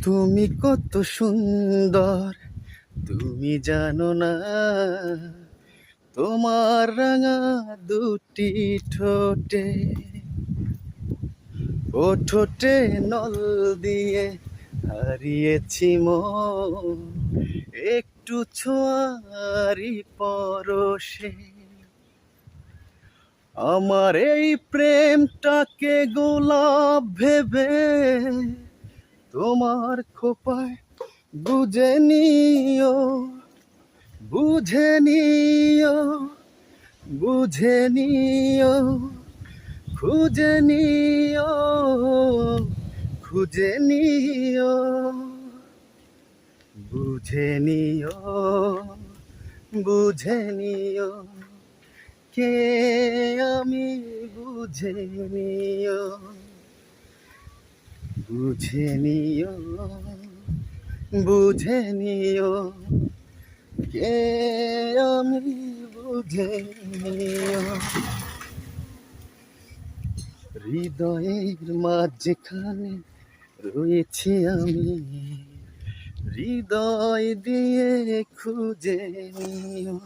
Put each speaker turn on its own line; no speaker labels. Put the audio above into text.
তুমি কত সুন্দর তুমি জানো না, তোমার রাঙা দুটি ঠোঁটে, ও ঠোঁটে নল দিয়ে হারিয়েছি মন একটু ছোঁয়ারি পরশে। আমার এই প্রেমটাকে গোলাপ ভেবে তোমার খোপায় বুঝে নিও, বুঝে নিও, বুঝে নিও, খুঁজে নিও, খুঁজে নিও, বুঝে নিও, বুঝে নিও, কে আমি বুঝে নিও, বুঝে নিও, বুঝে নিও, কে আমি বুঝে নিও। হৃদয়ের মাঝখানে রয়েছি আমি, হৃদয় দিয়ে খুঁজে নিও।